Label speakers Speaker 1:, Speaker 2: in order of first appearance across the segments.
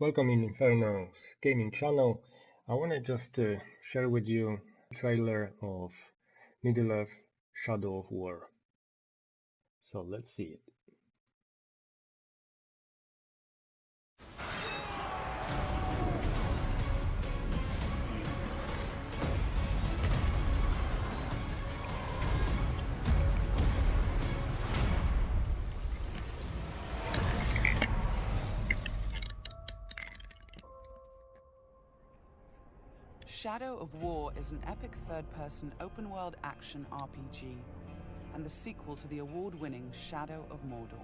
Speaker 1: Welcome in Inferno's gaming channel. I want to just share with you a trailer of Middle-earth Shadow of War. So let's see it.
Speaker 2: Shadow of War is an epic third-person open-world action RPG, and the sequel to the award-winning Shadow of Mordor.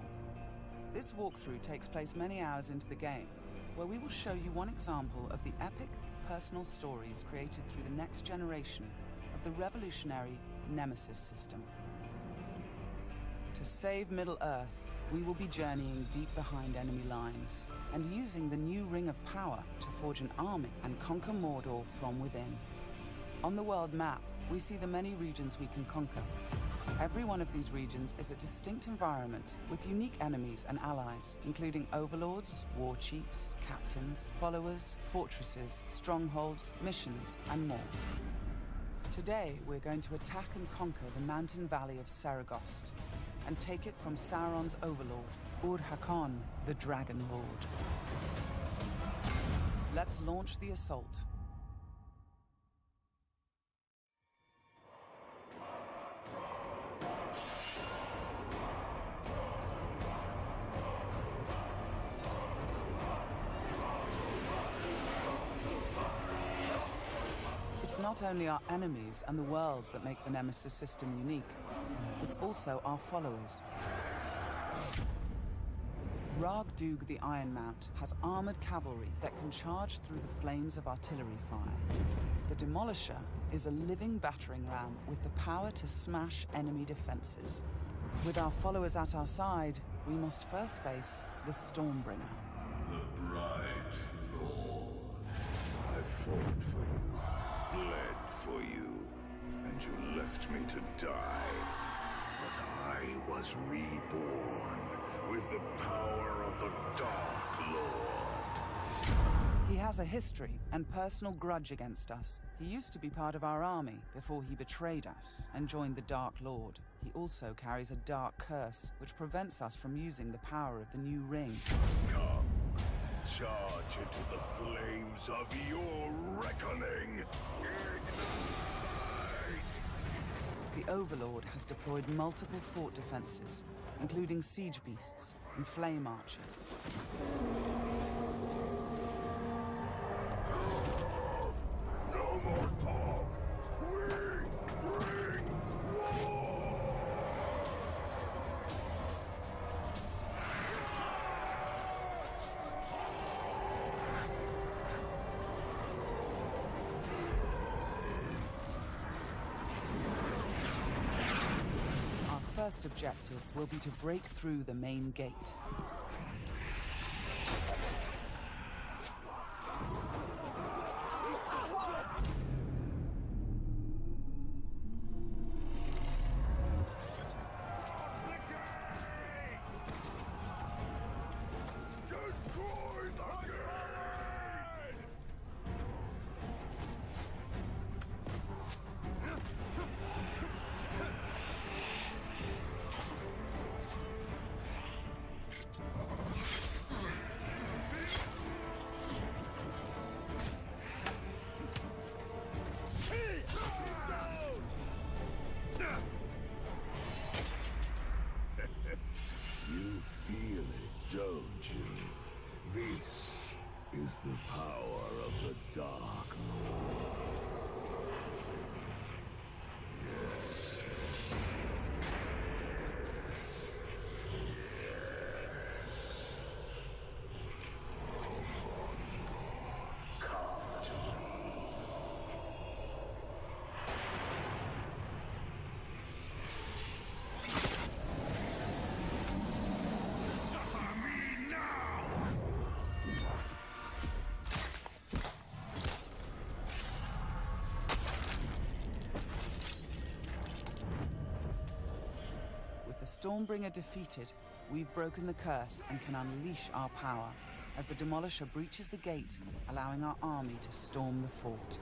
Speaker 2: This walkthrough takes place many hours into the game, where we will show you one example of the epic, personal stories created through the next generation of the revolutionary Nemesis system. To save Middle-earth, we will be journeying deep behind enemy lines and using the new Ring of Power to forge an army and conquer Mordor from within. On the world map, we see the many regions we can conquer. Every one of these regions is a distinct environment with unique enemies and allies, including overlords, war chiefs, captains, followers, fortresses, strongholds, missions, and more. Today, we're going to attack and conquer the mountain valley of Saragost, and take it from Sauron's overlord, Ur-Hakon, the Dragon Lord. Let's launch the assault. It's not only our enemies and the world that make the Nemesis system unique, it's also our followers. Ragdug the Iron Mount has armored cavalry that can charge through the flames of artillery fire. The Demolisher is a living battering ram with the power to smash enemy defenses. With our followers at our side, we must first face the Stormbringer.
Speaker 3: The Bright Lord. I fought for you, bled for you, and you left me to die. But I was reborn with the power of the Dark Lord.
Speaker 2: He has a history and personal grudge against us. He used to be part of our army before he betrayed us and joined the Dark Lord. He also carries a dark curse, which prevents us from using the power of the new ring.
Speaker 3: Come, charge into the flames of your reckoning.
Speaker 2: The Overlord has deployed multiple fort defenses, including siege beasts and flame archers.
Speaker 3: No more talk! We bring war!
Speaker 2: Our first objective will be to break through the main gate.
Speaker 3: Destroy the gate! You feel it, don't you? This is the power of the Dark Lord. Yes. Come to me. Suffer me now!
Speaker 2: With the Stormbringer defeated, we've broken the curse and can unleash our power. as the Demolisher breaches the gate, allowing our army to storm the fort.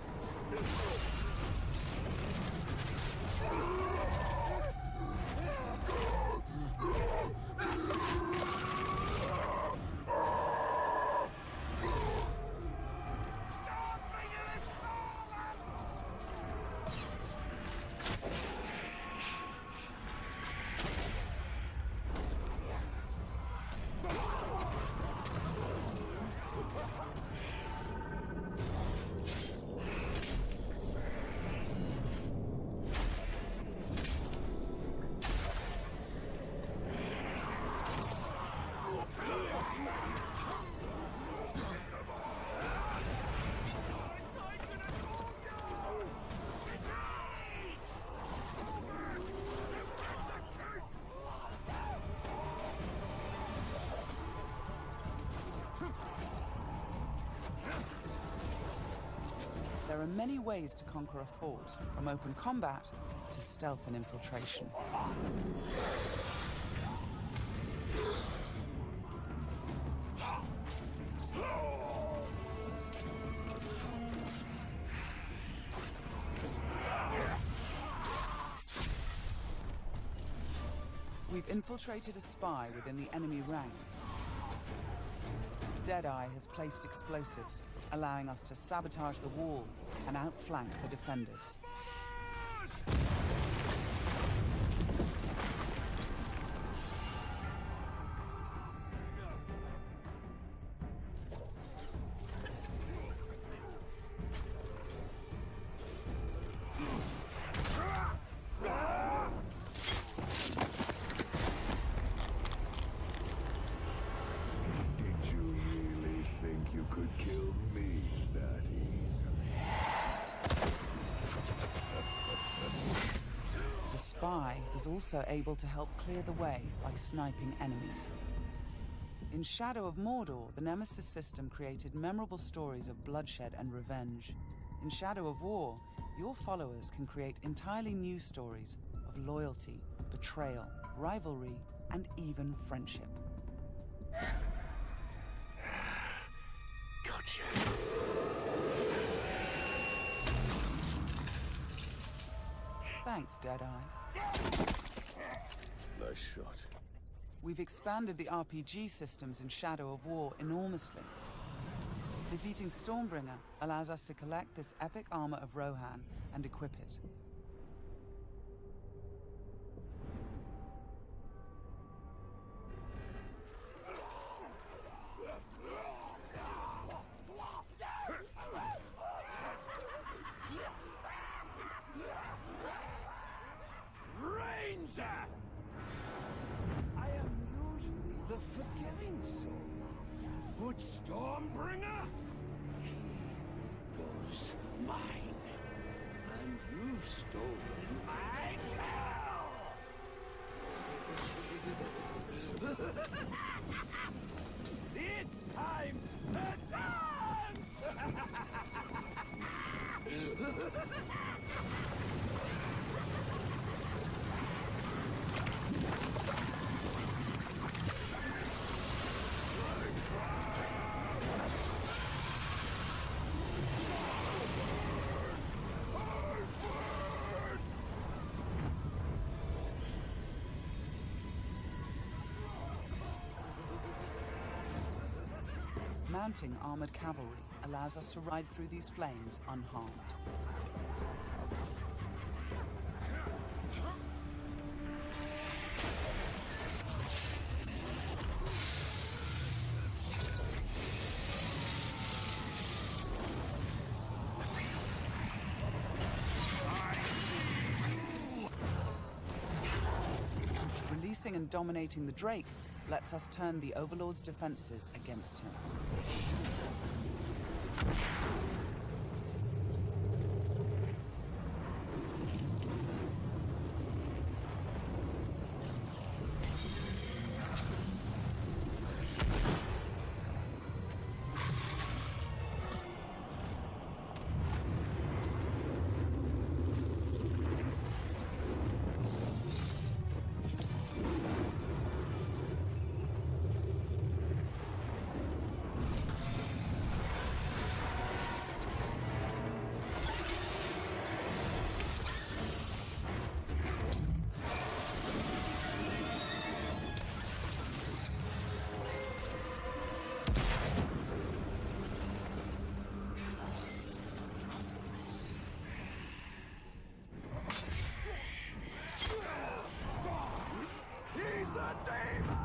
Speaker 2: There are many ways to conquer a fort, from open combat to stealth and infiltration. We've infiltrated a spy within the enemy ranks. Deadeye has placed explosives, allowing us to sabotage the wall and outflank the defenders. The spy is also able to help clear the way by sniping enemies. In Shadow of Mordor, the Nemesis system created memorable stories of bloodshed and revenge. In Shadow of War, your followers can create entirely new stories of loyalty, betrayal, rivalry, and even friendship.
Speaker 3: Gotcha.
Speaker 2: Thanks, Deadeye.
Speaker 3: Nice shot.
Speaker 2: We've expanded the RPG systems in Shadow of War enormously. Defeating Stormbringer allows us to collect this epic armor of Rohan and equip it.
Speaker 4: I am usually the forgiving soul, but Stormbringer, he was mine, and you've stolen my tail. It's time to dance!
Speaker 2: Mounting armored cavalry allows us to ride through these flames unharmed. Releasing and dominating the Drake lets us turn the Overlord's defenses against him.
Speaker 4: the demon!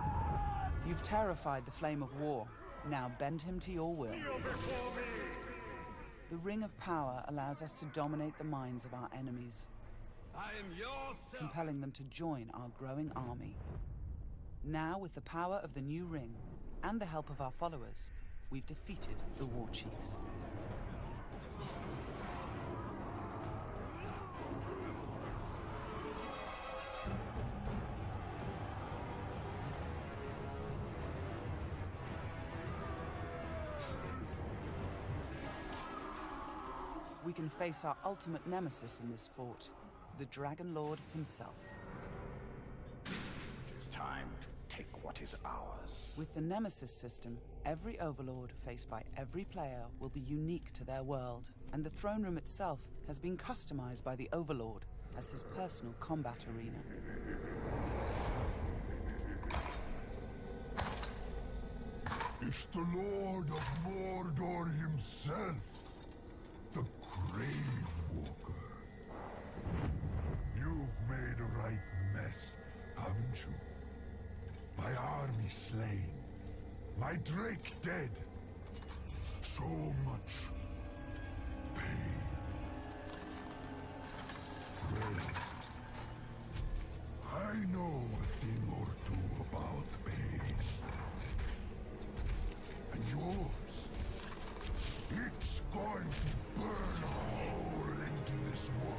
Speaker 2: You've terrified the Flame of War. Now bend him to your will. The Ring of Power allows us to dominate the minds of our enemies,
Speaker 4: I am your son.
Speaker 2: compelling them to join our growing army. Now, with the power of the new ring and the help of our followers, we've defeated the War Chiefs. We can face our ultimate nemesis in this fort, the Dragon Lord himself.
Speaker 3: It's time to take what is ours.
Speaker 2: With the Nemesis system, every Overlord faced by every player will be unique to their world, and the throne room itself has been customized by the Overlord as his personal combat arena.
Speaker 3: It's the Lord of Mordor himself, the Grave Walker. You've made a right mess, haven't you? My army slain, my Drake dead. So much pain. Well, I know a thing or two about pain. And yours, it's going to burn a hole into this world.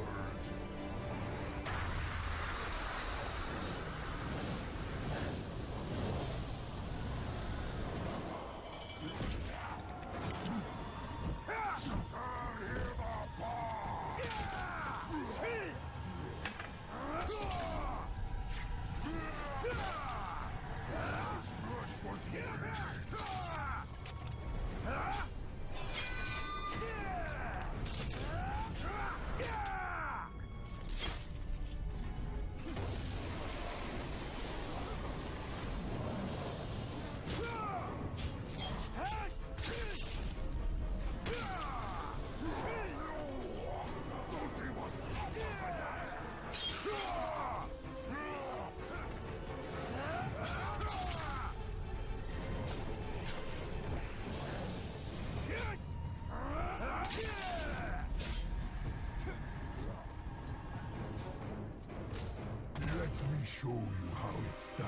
Speaker 3: Let me show you how it's done.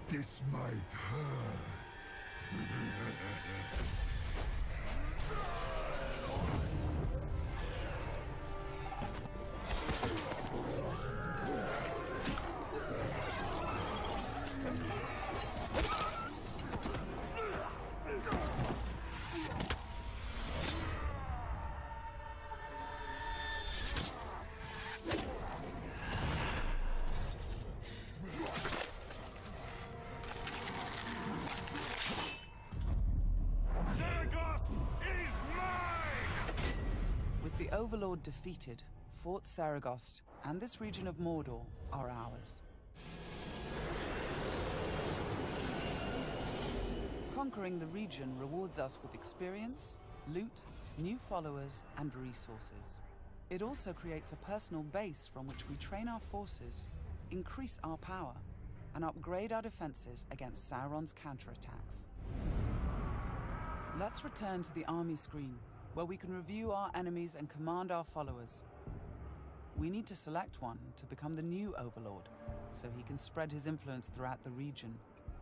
Speaker 3: This might hurt.
Speaker 2: With the Overlord defeated, Fort Saragost and this region of Mordor are ours. Conquering the region rewards us with experience, loot, new followers, and resources. It also creates a personal base from which we train our forces, increase our power, and upgrade our defenses against Sauron's counterattacks. Let's return to the army screen, where we can review our enemies and command our followers. We need to select one to become the new Overlord, so he can spread his influence throughout the region,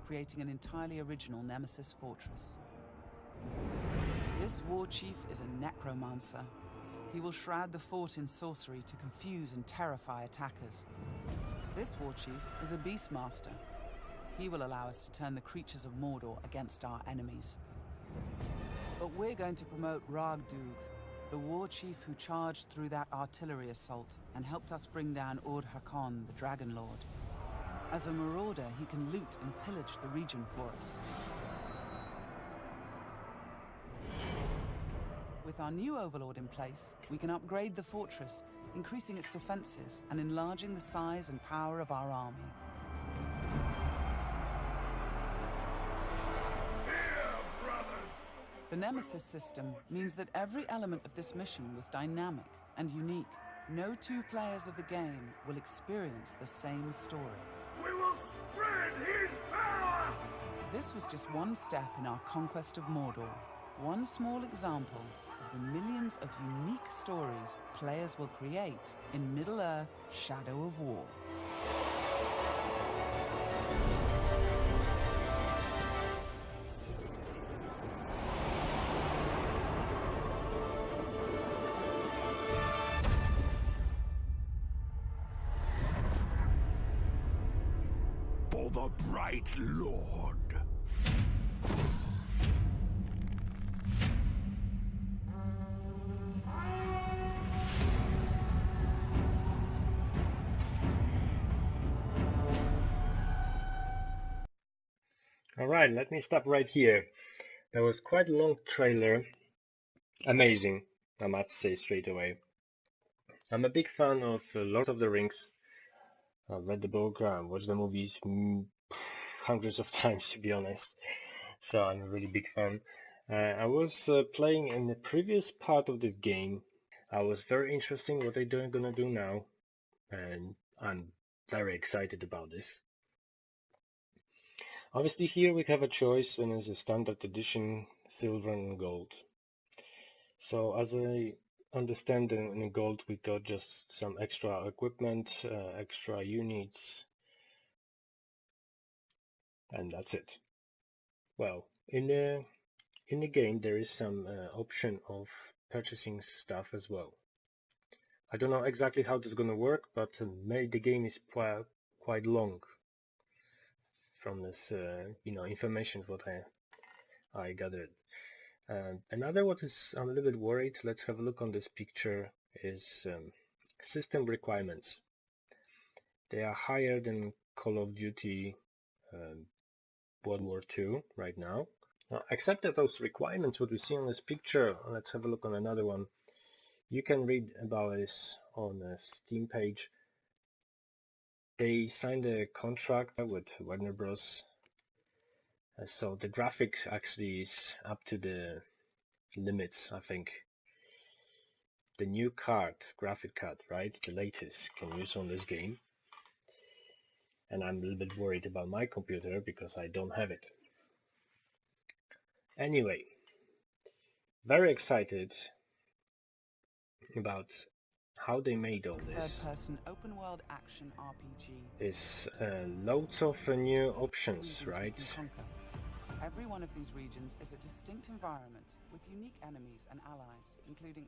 Speaker 2: creating an entirely original Nemesis fortress. This war chief is a necromancer. He will shroud the fort in sorcery to confuse and terrify attackers. This war chief is a beastmaster. He will allow us to turn the creatures of Mordor against our enemies. But we're going to promote Ragdug, the war chief who charged through that artillery assault and helped us bring down Ord-Hakon, the Dragon Lord. As a marauder, he can loot and pillage the region for us. With our new Overlord in place, we can upgrade the fortress, increasing its defenses and enlarging the size and power of our army. The Nemesis system means that every element of this mission was dynamic and unique, No two players of the game will experience the same story.
Speaker 3: We will spread his power!
Speaker 2: This was just one step in our conquest of Mordor. One small example of the millions of unique stories players will create in Middle-earth: Shadow of War.
Speaker 3: For the Bright Lord.
Speaker 1: Alright, let me stop right here. That was quite a long trailer. Amazing, I must say straight away. I'm a big fan of Lord of the Rings. I've read the book, watched the movies hundreds of times, to be honest. So I'm a really big fan. I was playing in the previous part of this game. I was very interesting what they're gonna do now, and I'm very excited about this. Obviously here we have a choice, and it's a standard edition, silver and gold. So as I understand, in gold we got just some extra equipment, extra units, and that's it. Well, in the game there is some option of purchasing stuff as well. I don't know exactly how this is gonna work, but maybe the game is quite long from this information what I gathered. Another what is I'm a little bit worried. Let's have a look on this picture. Is system requirements. They are higher than Call of Duty World War II right now. Except that those requirements what we see on this picture, let's have a look on another one. You can read about this on the Steam page. They signed a contract with Warner Bros. So the graphics actually is up to the limits, I think. The new graphic card, right? The latest can use on this game. And I'm a little bit worried about my computer because I don't have it. Anyway, very excited about how they made all this.
Speaker 2: Third-person open-world action RPG.
Speaker 1: Is loads of new options, right?
Speaker 2: Every one of these regions is a distinct environment with unique enemies and allies, including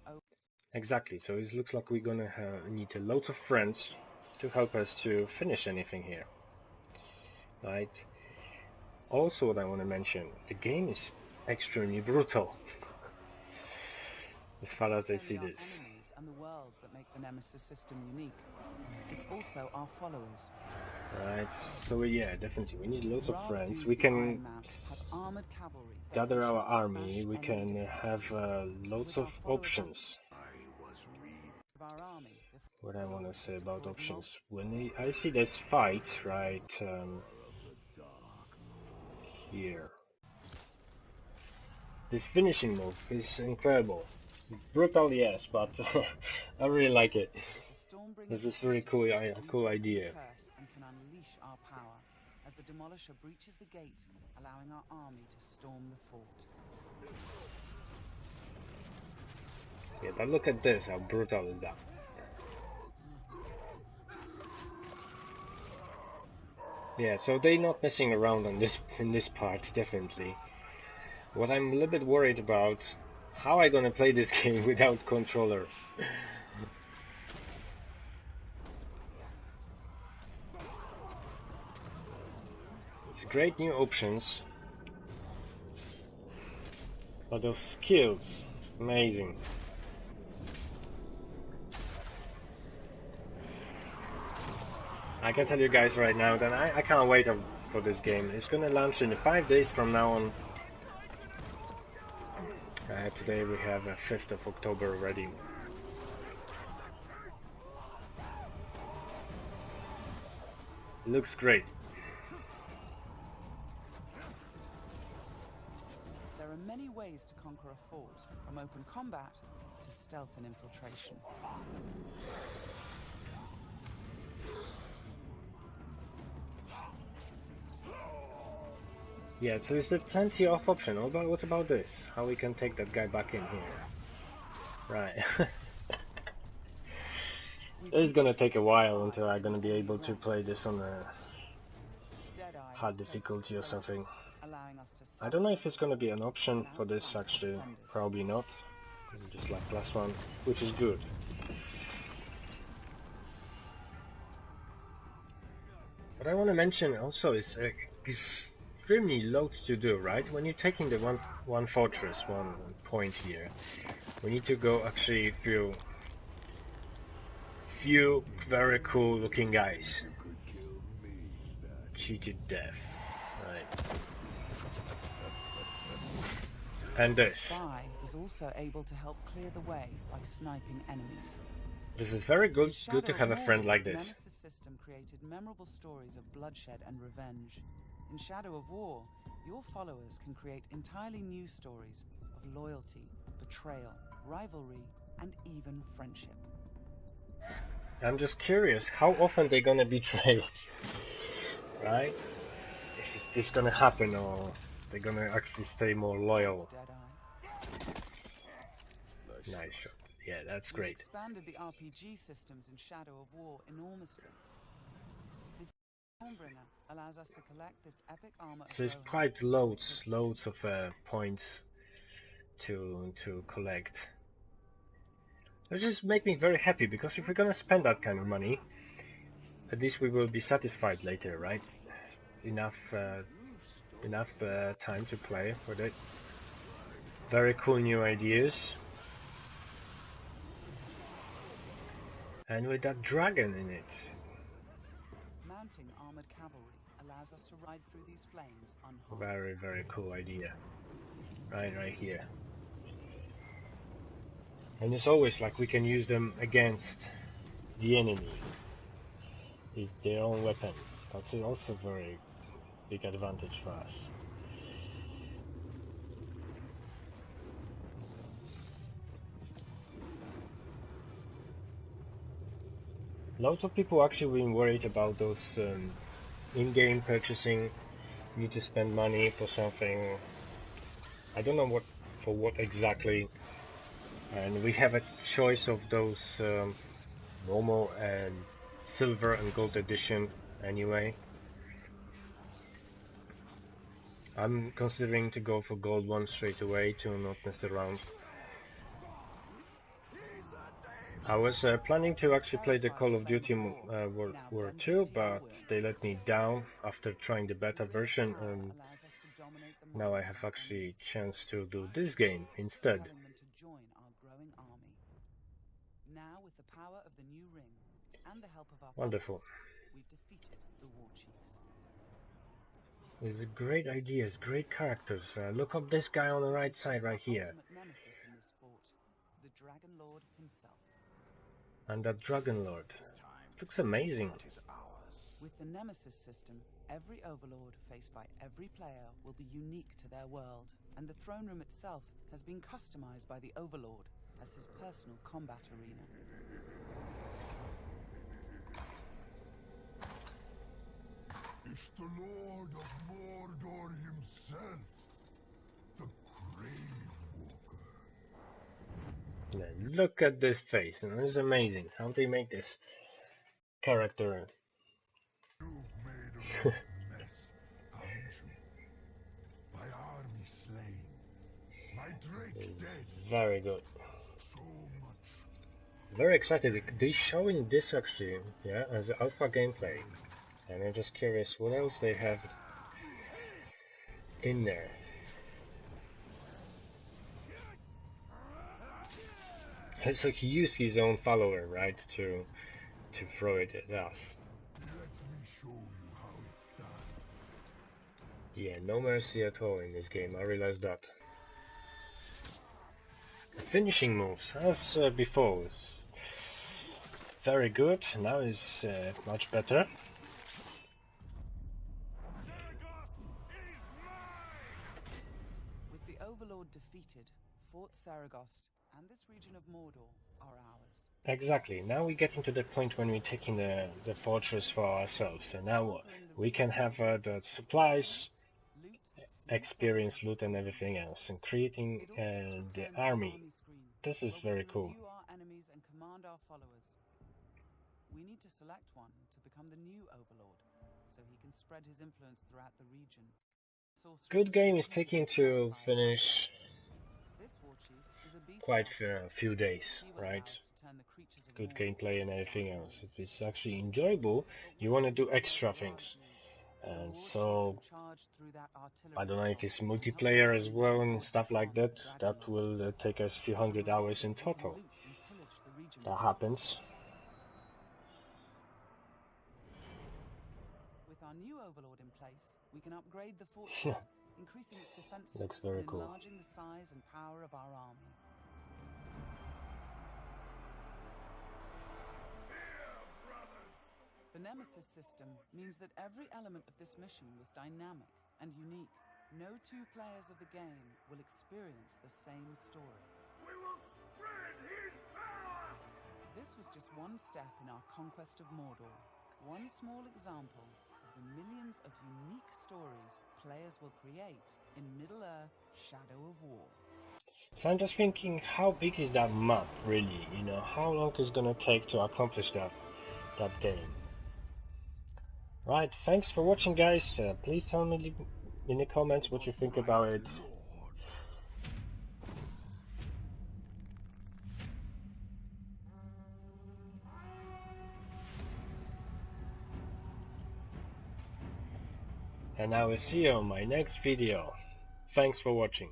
Speaker 1: Exactly, so it looks like we're gonna need a lot of friends to help us to finish anything here, right? Also, what I want to mention, the game is extremely brutal as far as I see this.
Speaker 2: And the world that make the Nemesis system unique. It's also our followers.
Speaker 1: Right, so yeah, definitely we need lots of friends. We can gather our army, we can have lots of options. What I want to say about options, when I see this fight right here, this finishing move is incredible. Brutal, yes, but I really like it. This is very cool idea.
Speaker 2: And can unleash our power as the Demolisher breaches the gate, allowing our army to storm the fort.
Speaker 1: Yeah, but look at this, how brutal is that? Yeah, so they're not messing around on in this part, definitely. What I'm a little bit worried about, how I gonna play this game without controller? It's great new options, but those skills, amazing. I can tell you guys right now that I can't wait for this game. It's gonna launch in 5 days from now on. Today we have 5th of October already. Looks great.
Speaker 2: There are many ways ways to conquer a fort, from open combat to stealth and infiltration.
Speaker 1: Yeah, so is there plenty of option? What about this? How we can take that guy back in here? Right. It's gonna take a while until I'm gonna be able to play this on a hard difficulty or something. I don't know if it's gonna be an option for this actually. Probably not. Just like last one, which is good. What I want to mention also is extremely loads to do, right? When you're taking the one fortress, one point here, we need to go actually through few very cool looking guys. Cheated death, right? And
Speaker 2: The
Speaker 1: this.
Speaker 2: spy is also able to help clear the way by sniping enemies.
Speaker 1: This is very good.
Speaker 2: In
Speaker 1: Good to
Speaker 2: Shadow
Speaker 1: have
Speaker 2: of
Speaker 1: a friend
Speaker 2: Mordor,
Speaker 1: like
Speaker 2: the
Speaker 1: this.
Speaker 2: Nemesis system created memorable stories of bloodshed and revenge. In Shadow of War, your followers can create entirely new stories of loyalty, betrayal, rivalry, and even friendship.
Speaker 1: I'm just curious how often they're gonna betray, right? Is this gonna happen, or they're gonna actually stay more loyal? Nice shot. Yeah, that's
Speaker 2: We've
Speaker 1: great.
Speaker 2: expanded the RPG systems in Shadow of War enormously. Stormbringer allows us to collect this epic armor of
Speaker 1: So it's
Speaker 2: Rohan.
Speaker 1: quite loads of points to collect. That just make me very happy, because if we're gonna spend that kind of money, at least we will be satisfied later, right? Enough time to play with it. Very cool new ideas. And with that dragon in it.
Speaker 2: Mounting armored cavalry allows us to ride through these flames unharmed.
Speaker 1: Very cool idea. Right here. And it's always like we can use them against the enemy. It's their own weapon. That's also very big advantage for us. Lots of people actually been worried about those in-game purchasing. You need to spend money for something. I don't know for what exactly. And we have a choice of those normal and silver and gold edition anyway. I'm considering to go for gold one straight away to not mess around. I was planning to actually play the Call of Duty World War II, but they let me down after trying the beta version, and now I have actually chance to do this game instead.
Speaker 2: Now, with the power of the new ring and the help of our
Speaker 1: Wonderful.
Speaker 2: followers, we've defeated the war chiefs.
Speaker 1: These are great ideas, great characters. Look up this guy on the right side right here.
Speaker 2: Ultimate nemesis in this fort, the Dragon Lord himself.
Speaker 1: And that Dragon Lord. Looks amazing.
Speaker 2: With the Nemesis system, every overlord faced by every player will be unique to their world, and the throne room itself has been customized by the overlord as his personal combat arena.
Speaker 3: It's the Lord of Mordor himself, the Grave Walker.
Speaker 1: Now, look at this face, it's amazing how they make this character.
Speaker 3: You've made a mess, haven't you? My army slain, my Drake dead.
Speaker 1: Very good.
Speaker 3: So much.
Speaker 1: Very excited. They're showing this actually, yeah, as alpha gameplay. And I'm just curious what else they have in there. And so he used his own follower, right, to throw it at us.
Speaker 3: Let me show you how it's done.
Speaker 1: Yeah, no mercy at all in this game, I realized that. The finishing moves, as before, was very good, now is much better.
Speaker 2: With the Overlord defeated, Fort Saragost and this region of Mordor are ours.
Speaker 1: Exactly. Now we're getting to the point when we're taking the fortress for ourselves. So now what? We can have the supplies,
Speaker 2: Loot,
Speaker 1: experience, loot, and everything else, and creating
Speaker 2: it all gets
Speaker 1: the
Speaker 2: returned to the
Speaker 1: army.
Speaker 2: screen,
Speaker 1: This is
Speaker 2: where we
Speaker 1: very
Speaker 2: can
Speaker 1: cool.
Speaker 2: review our enemies and command our followers. We need to select one to become the new Overlord, so he can spread his influence throughout the region.
Speaker 1: Good game is taking to finish
Speaker 2: This war chief is a beast
Speaker 1: quite
Speaker 2: master.
Speaker 1: a few days,
Speaker 2: He will
Speaker 1: right?
Speaker 2: allow us to turn the creatures of
Speaker 1: Good
Speaker 2: Mordor
Speaker 1: gameplay and
Speaker 2: into
Speaker 1: everything
Speaker 2: our
Speaker 1: else. If
Speaker 2: enemies.
Speaker 1: it's actually enjoyable,
Speaker 2: But
Speaker 1: you
Speaker 2: we
Speaker 1: want to
Speaker 2: will
Speaker 1: do
Speaker 2: be
Speaker 1: extra
Speaker 2: without
Speaker 1: things.
Speaker 2: you.
Speaker 1: And
Speaker 2: The war
Speaker 1: so
Speaker 2: chief can charge through that
Speaker 1: I don't know
Speaker 2: artillery
Speaker 1: if it's
Speaker 2: assault and help
Speaker 1: multiplayer
Speaker 2: us
Speaker 1: as
Speaker 2: bring
Speaker 1: well
Speaker 2: Mordor
Speaker 1: and stuff like
Speaker 2: on
Speaker 1: that. That
Speaker 2: Ragnarok.
Speaker 1: will take us a few
Speaker 2: So
Speaker 1: hundred
Speaker 2: we
Speaker 1: hours in
Speaker 2: can
Speaker 1: total.
Speaker 2: loot and pillage the region
Speaker 1: That
Speaker 2: with
Speaker 1: happens.
Speaker 2: With our new Overlord in place, we can upgrade the fortress, increasing its defenses
Speaker 1: Looks very
Speaker 2: and
Speaker 1: cool.
Speaker 2: enlarging the size and power of our army. The Nemesis system means that every element of this mission was dynamic and unique. No two players of the game will experience the same story.
Speaker 3: We will spread his power!
Speaker 2: This was just one step in our conquest of Mordor. One small example of the millions of unique stories players will create in Middle-earth Shadow of War.
Speaker 1: So I'm just thinking, how big is that map really? You know, how long is it gonna take to accomplish that game? Right, thanks for watching, guys. Please tell me in the comments what you think about it. And I will see you on my next video. Thanks for watching.